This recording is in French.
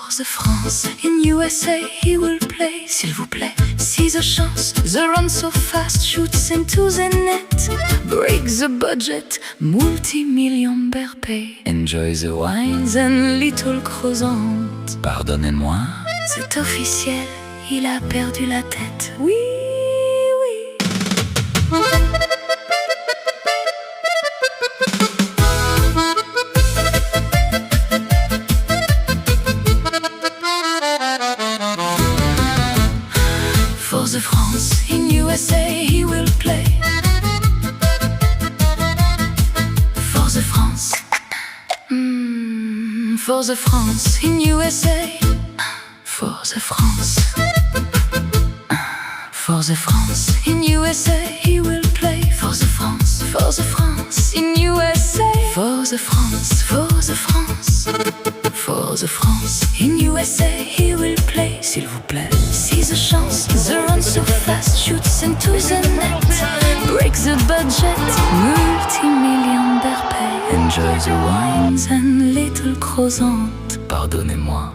For the France, in USA he will play, s'il vous plaît. See the chance, the run so fast, shoots into the net. Break the budget, multi-million Mbappé. Enjoy the wines and little croissant. Pardonnez-moi, c'est officiel, il a perdu la tête. Oui, oui. For the France, in USA he will play. For the France, for the France, in USA. For the France, for the France, in USA he will play. For the France, for the France, in USA. For the France, for the France, for the France, in USA he will play, s'il vous plaît. See the chance, the run so fast, shoots into the net. Break the budget, multi-million Mbappé. Enjoy the wines and little croissant. Pardonnez-moi.